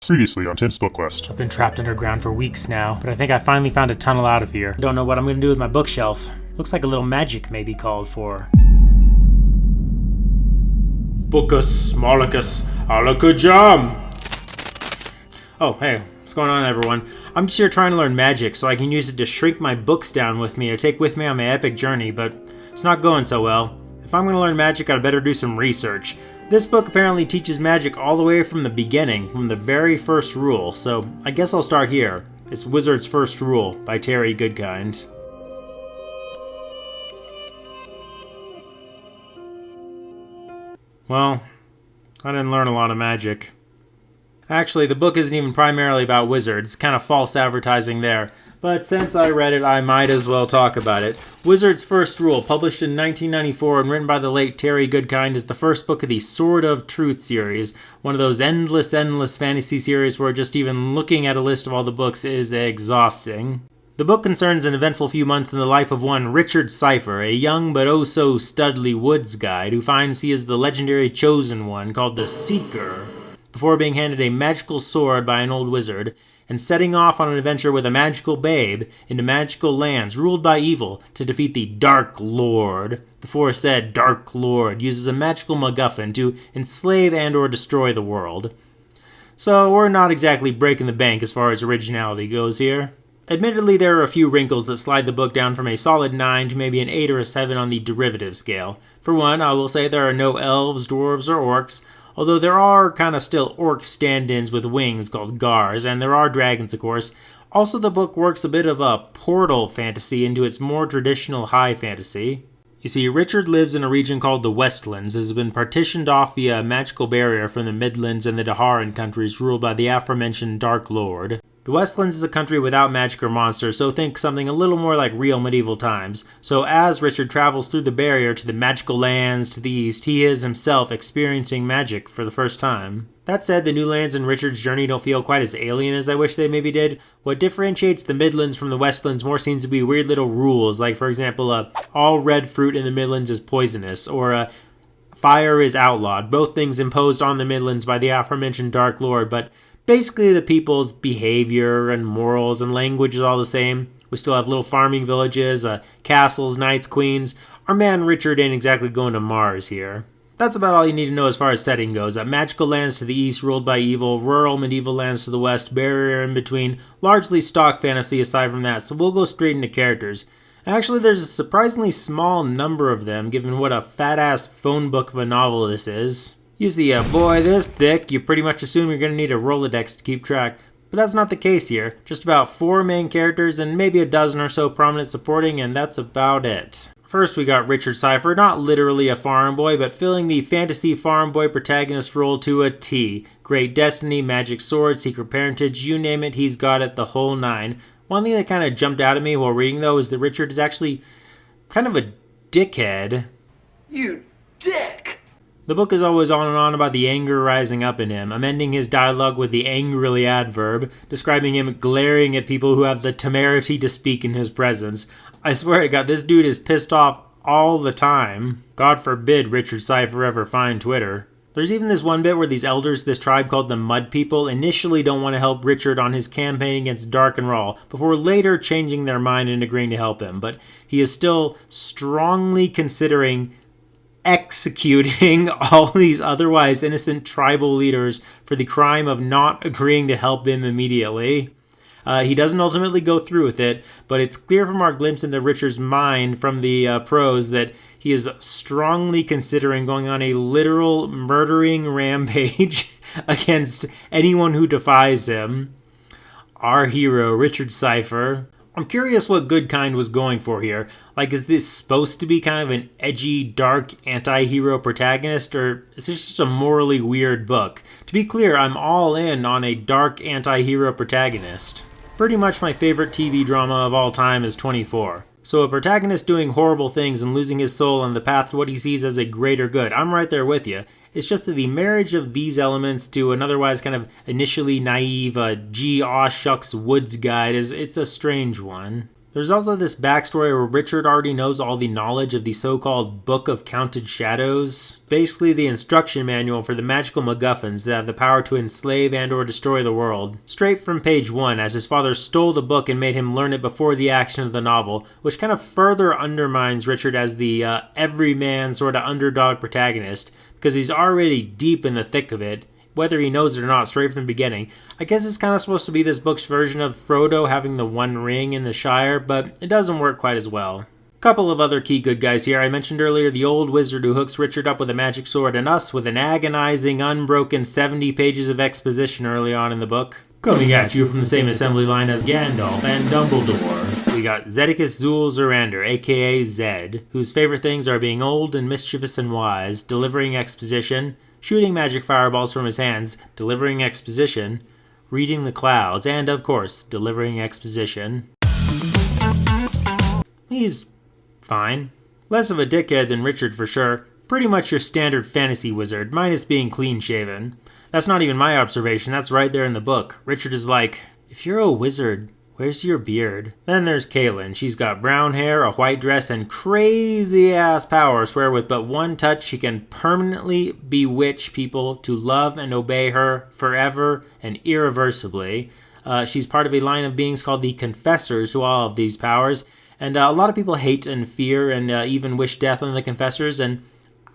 Previously on Tim's Book Quest. I've been trapped underground for weeks now, but I think I finally found a tunnel out of here. Don't know what I'm gonna do with my bookshelf. Looks like a little magic may be called for. Bookus, Mollicus, Alakajam! Oh, hey, what's going on, everyone? I'm just here trying to learn magic so I can use it to shrink my books down with me or take with me on my epic journey, but it's not going so well. If I'm gonna learn magic, I'd better do some research. This book apparently teaches magic all the way from the beginning, from the very first rule, so I guess I'll start here. It's Wizard's First Rule by Terry Goodkind. Well, I didn't learn a lot of magic. Actually, the book isn't even primarily about wizards, kind of false advertising there. But since I read it, I might as well talk about it. Wizard's First Rule, published in 1994 and written by the late Terry Goodkind, is the first book of the Sword of Truth series, one of those endless fantasy series where just even looking at a list of all the books is exhausting. The book concerns an eventful few months in the life of one Richard Cypher, a young but oh-so-studly woods guide who finds he is the legendary Chosen One called the Seeker, before being handed a magical sword by an old wizard, and setting off on an adventure with a magical babe into magical lands ruled by evil to defeat the Dark Lord. Before said Dark Lord uses a magical MacGuffin to enslave and or destroy the world. So we're not exactly breaking the bank as far as originality goes here. Admittedly, there are a few wrinkles that slide the book down from a solid 9 to maybe an 8 or a 7 on the derivative scale. For one, I will say there are no elves, dwarves, or orcs, although there are kind of still orc stand-ins with wings called gars, and there are dragons, of course. Also, the book works a bit of a portal fantasy into its more traditional high fantasy. You see, Richard lives in a region called the Westlands, that has been partitioned off via a magical barrier from the Midlands and the Daharan countries ruled by the aforementioned Dark Lord. The Westlands is a country without magic or monsters, so think something a little more like real medieval times. So as Richard travels through the barrier to the magical lands to the east, he is himself experiencing magic for the first time. That said, the new lands in Richard's journey don't feel quite as alien as I wish they maybe did. What differentiates the Midlands from the Westlands more seems to be weird little rules, like for example, all red fruit in the Midlands is poisonous, or fire is outlawed, both things imposed on the Midlands by the aforementioned Dark Lord, but basically the people's behavior and morals and language is all the same. We still have little farming villages, castles, knights, queens. Our man Richard ain't exactly going to Mars here. That's about all you need to know as far as setting goes. Magical lands to the east ruled by evil, rural medieval lands to the west, barrier in between, largely stock fantasy aside from that, so we'll go straight into characters. Actually, there's a surprisingly small number of them, given what a fat-ass phone book of a novel this is. You see a boy this thick, you pretty much assume you're going to need a Rolodex to keep track. But that's not the case here. Just about 4 main characters and maybe a dozen or so prominent supporting, and that's about it. First we got Richard Cypher, not literally a farm boy, but filling the fantasy farm boy protagonist role to a T. Great destiny, magic sword, secret parentage, you name it, he's got it, the whole 9. One thing that kind of jumped out at me while reading though is that Richard is actually kind of a dickhead. You dick! The book is always on and on about the anger rising up in him, amending his dialogue with the angrily adverb, describing him glaring at people who have the temerity to speak in his presence. I swear to God, this dude is pissed off all the time. God forbid Richard Cypher ever find Twitter. There's even this one bit where these elders, this tribe called the Mud People, initially don't want to help Richard on his campaign against Darken Rahl, before later changing their mind and agreeing to help him. But he is still strongly considering executing all these otherwise innocent tribal leaders for the crime of not agreeing to help him immediately. He doesn't ultimately go through with it, but it's clear from our glimpse into Richard's mind from the prose that he is strongly considering going on a literal murdering rampage against anyone who defies him. Our hero, Richard Cypher. I'm curious what Goodkind was going for here. Like, is this supposed to be kind of an edgy, dark, anti-hero protagonist, or is this just a morally weird book? To be clear, I'm all in on a dark anti-hero protagonist. Pretty much my favorite TV drama of all time is 24. So a protagonist doing horrible things and losing his soul on the path to what he sees as a greater good, I'm right there with you. It's just that the marriage of these elements to an otherwise kind of initially naive, aw shucks woods guide it's a strange one. There's also this backstory where Richard already knows all the knowledge of the so-called Book of Counted Shadows, basically the instruction manual for the magical MacGuffins that have the power to enslave and or destroy the world. Straight from page 1, as his father stole the book and made him learn it before the action of the novel, which kind of further undermines Richard as the everyman sort of underdog protagonist, because he's already deep in the thick of it, whether he knows it or not, straight from the beginning. I guess it's kind of supposed to be this book's version of Frodo having the One Ring in the Shire, but it doesn't work quite as well. Couple of other key good guys here. I mentioned earlier the old wizard who hooks Richard up with a magic sword, and us with an agonizing, unbroken 70 pages of exposition early on in the book. Coming at you from the same assembly line as Gandalf and Dumbledore, we got Zedicus Zul Zorander, aka Zedd, whose favorite things are being old and mischievous and wise, delivering exposition, shooting magic fireballs from his hands, delivering exposition, reading the clouds, and, of course, delivering exposition. He's fine. Less of a dickhead than Richard for sure. Pretty much your standard fantasy wizard, minus being clean-shaven. That's not even my observation, that's right there in the book. Richard is like, if you're a wizard, where's your beard? Then there's Kaylin. She's got brown hair, a white dress, and crazy-ass powers where with but one touch she can permanently bewitch people to love and obey her forever and irreversibly. She's part of a line of beings called the Confessors who all have these powers, and a lot of people hate and fear and even wish death on the Confessors, and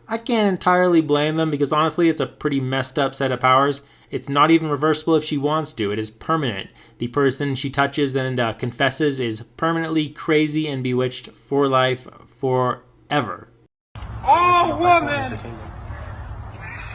I can't entirely blame them because honestly it's a pretty messed up set of powers. It's not even reversible if she wants to. It is permanent. The person she touches and confesses is permanently crazy and bewitched for life, forever. All women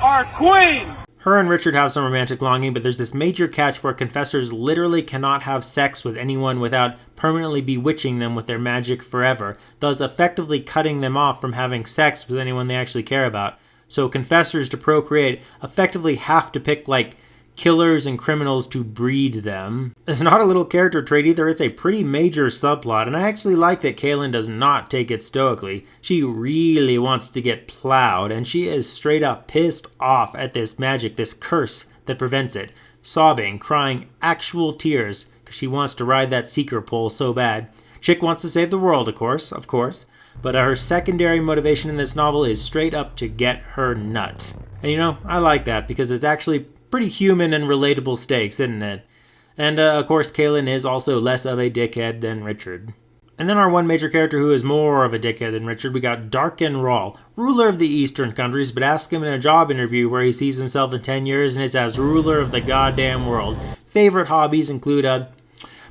are queens! Her and Richard have some romantic longing, but there's this major catch where confessors literally cannot have sex with anyone without permanently bewitching them with their magic forever, thus effectively cutting them off from having sex with anyone they actually care about. So confessors to procreate effectively have to pick, like, killers and criminals to breed them. It's not a little character trait either, it's a pretty major subplot, and I actually like that Kaylin does not take it stoically. She really wants to get plowed, and she is straight up pissed off at this magic, this curse that prevents it. Sobbing, crying actual tears, because she wants to ride that seeker pole so bad. Chick wants to save the world, of course. But her secondary motivation in this novel is straight up to get her nut. And you know, I like that, because it's actually pretty human and relatable stakes, isn't it? And of course, Kaylin is also less of a dickhead than Richard. And then our one major character who is more of a dickhead than Richard, we got Darken Rahl, ruler of the Eastern countries, but ask him in a job interview where he sees himself in 10 years and it's as ruler of the goddamn world. Favorite hobbies include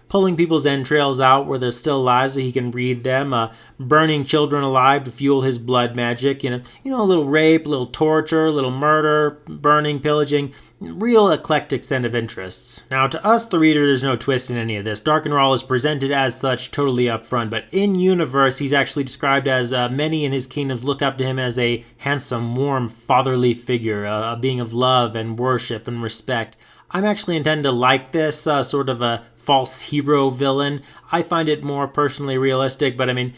pulling people's entrails out where they're still alive so he can read them, burning children alive to fuel his blood magic, you know, a little rape, a little torture, a little murder, burning, pillaging, real eclectic set of interests. Now, to us, the reader, there's no twist in any of this. Darken Rahl is presented as such totally upfront, but in universe, he's actually described as many in his kingdoms look up to him as a handsome, warm, fatherly figure, a being of love and worship and respect. I'm actually intending to like this sort of a false hero villain. I find it more personally realistic, but I mean,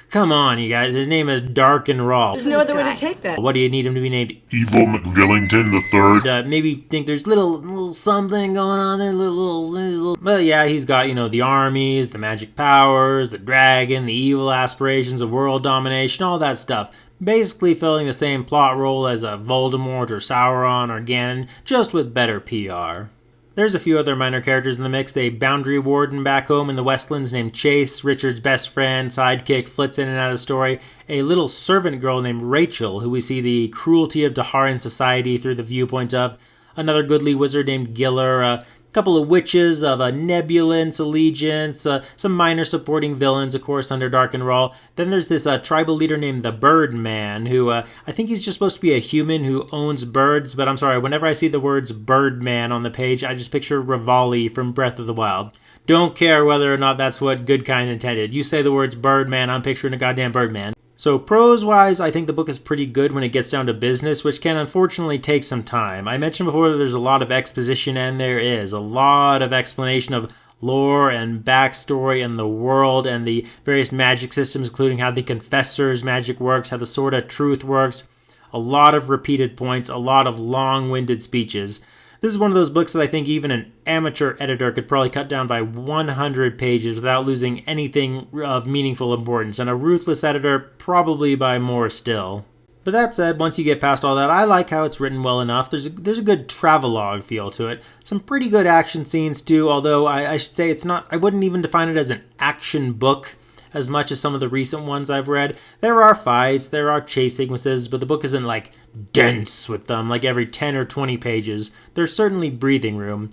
come on, you guys. His name is Darken Rahl. There's no other way to take that. What do you need him to be named? Evil McVillington III. Maybe think there's little something going on there, little. But yeah, he's got, you know, the armies, the magic powers, the dragon, the evil aspirations of world domination, all that stuff. Basically filling the same plot role as a Voldemort or Sauron or Ganon, just with better PR. There's a few other minor characters in the mix. A boundary warden back home in the Westlands named Chase, Richard's best friend, sidekick, flits in and out of the story. A little servant girl named Rachel, who we see the cruelty of Daharan society through the viewpoint of. Another goodly wizard named Giller, a couple of witches of a Nebulance allegiance, some minor supporting villains, of course, under Darken Rahl. Then there's this tribal leader named the Birdman, who I think he's just supposed to be a human who owns birds, but I'm sorry, whenever I see the words Birdman on the page, I just picture Rivali from Breath of the Wild. Don't care whether or not that's what Goodkind intended. You say the words Birdman, I'm picturing a goddamn Birdman. So prose-wise, I think the book is pretty good when it gets down to business, which can unfortunately take some time. I mentioned before that there's a lot of exposition, and there is a lot of explanation of lore and backstory and the world and the various magic systems, including how the Confessor's magic works, how the Sword of Truth works. A lot of repeated points, a lot of long-winded speeches. This is one of those books that I think even an amateur editor could probably cut down by 100 pages without losing anything of meaningful importance, and a ruthless editor probably by more still. But that said, once you get past all that, I like how it's written well enough. There's a good travelogue feel to it. Some pretty good action scenes too, although I should say I wouldn't even define it as an action book as much as some of the recent ones I've read. There are fights, there are chase sequences, but the book isn't like dense with them like every 10 or 20 pages. There's certainly breathing room.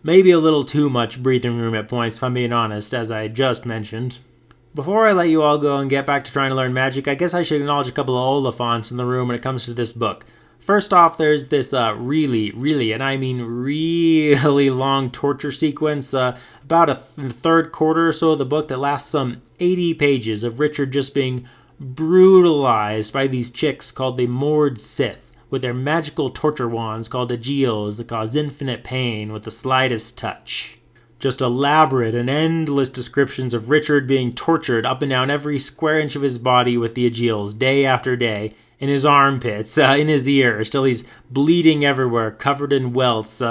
Maybe a little too much breathing room at points, if I'm being honest, as I just mentioned. Before I let you all go and get back to trying to learn magic, I guess I should acknowledge a couple of Oliphants in the room when it comes to this book. First off, there's this really, and I mean really long torture sequence, about in the third quarter or so of the book that lasts some 80 pages of Richard just being brutalized by these chicks called the Mord Sith, with their magical torture wands called agiles that cause infinite pain with the slightest touch. Just elaborate and endless descriptions of Richard being tortured up and down every square inch of his body with the agiles day after day, in his armpits, in his ears, till he's bleeding everywhere, covered in welts,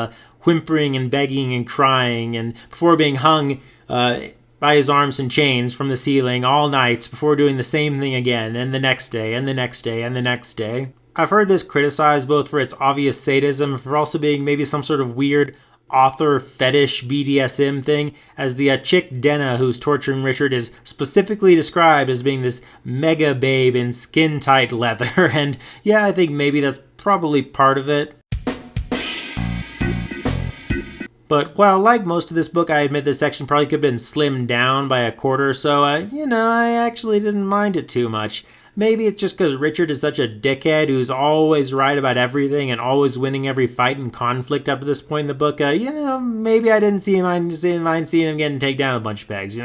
whimpering and begging and crying, and before being hung by his arms in chains from the ceiling all night, before doing the same thing again, and the next day, and the next day, and the next day. I've heard this criticized both for its obvious sadism and for also being maybe some sort of weird author fetish BDSM thing, as the chick Denna who's torturing Richard is specifically described as being this mega babe in skin-tight leather, and yeah, I think maybe that's probably part of it. But while like most of this book, I admit this section probably could have been slimmed down by a quarter or so, I actually didn't mind it too much. Maybe it's just because Richard is such a dickhead who's always right about everything and always winning every fight and conflict up to this point in the book. Maybe I didn't mind seeing him getting taken down a bunch of pegs,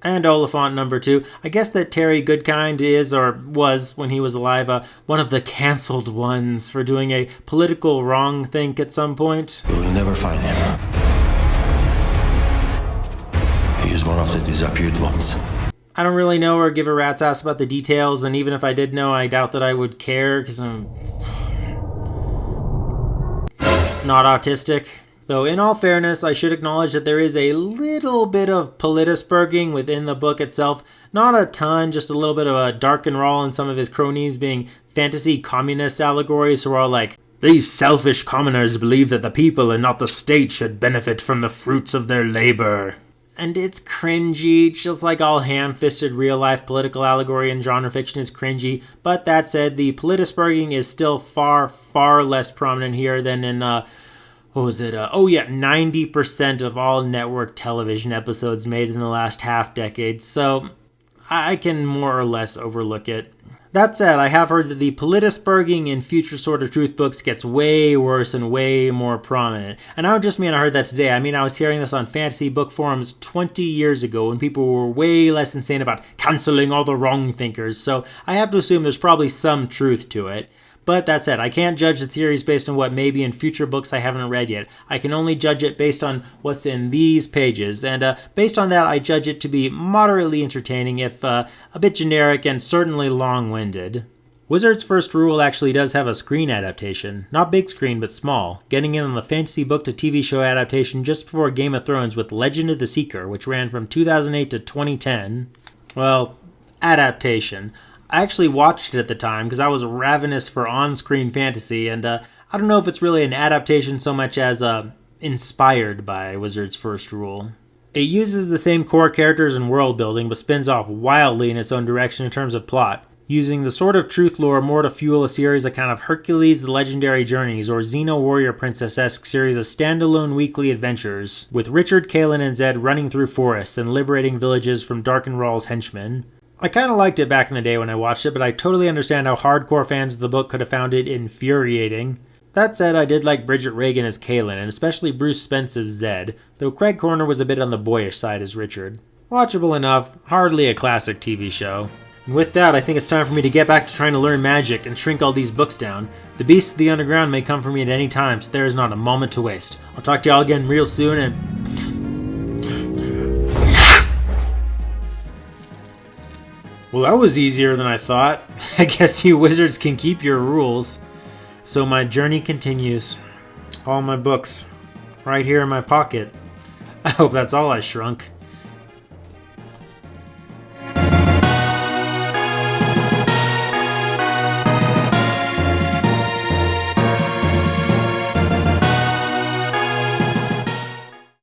And Oliphant number 2. I guess that Terry Goodkind is, or was when he was alive, one of the cancelled ones for doing a political wrong thing at some point. You will never find him. He is one of the disappeared ones. I don't really know or give a rat's ass about the details, and even if I did know, I doubt that I would care, because I'm not autistic. Though, in all fairness, I should acknowledge that there is a little bit of politisburging within the book itself. Not a ton, just a little bit of a Darken Rahl and some of his cronies being fantasy communist allegories, who are all like, "These selfish commoners believe that the people and not the state should benefit from the fruits of their labor." And it's cringy, just like all ham-fisted real-life political allegory and genre fiction is cringy. But that said, the politisburging is still far, far less prominent here than in, 90% of all network television episodes made in the last half-decade. So I can more or less overlook it. That said, I have heard that the politisburging in future Sword of Truth books gets way worse and way more prominent. And I don't just mean I heard that today. I mean I was hearing this on fantasy book forums 20 years ago when people were way less insane about canceling all the wrong thinkers. So I have to assume there's probably some truth to it. But that said, I can't judge the theories based on what may be in future books I haven't read yet. I can only judge it based on what's in these pages. And based on that, I judge it to be moderately entertaining, if a bit generic and certainly long-winded. Wizard's First Rule actually does have a screen adaptation. Not big screen, but small. Getting in on the fantasy book to TV show adaptation just before Game of Thrones with Legend of the Seeker, which ran from 2008 to 2010. Well, adaptation. I actually watched it at the time because I was ravenous for on-screen fantasy, and I don't know if it's really an adaptation so much as inspired by Wizard's First Rule. It uses the same core characters and world building, but spins off wildly in its own direction in terms of plot, using the Sword of Truth lore more to fuel a series of kind of Hercules the Legendary Journeys or Xena Warrior Princess-esque series of standalone weekly adventures, with Richard, Kaelin, and Zedd running through forests and liberating villages from Darken Rahl's henchmen. I kind of liked it back in the day when I watched it, but I totally understand how hardcore fans of the book could have found it infuriating. That said, I did like Bridget Regan as Kaelin, and especially Bruce Spence as Zedd, though Craig Corner was a bit on the boyish side as Richard. Watchable enough, hardly a classic TV show. And with that, I think it's time for me to get back to trying to learn magic and shrink all these books down. The beasts of the underground may come for me at any time, so there is not a moment to waste. I'll talk to y'all again real soon, and well, that was easier than I thought. I guess you wizards can keep your rules. So my journey continues. All my books right here in my pocket. I hope that's all I shrunk.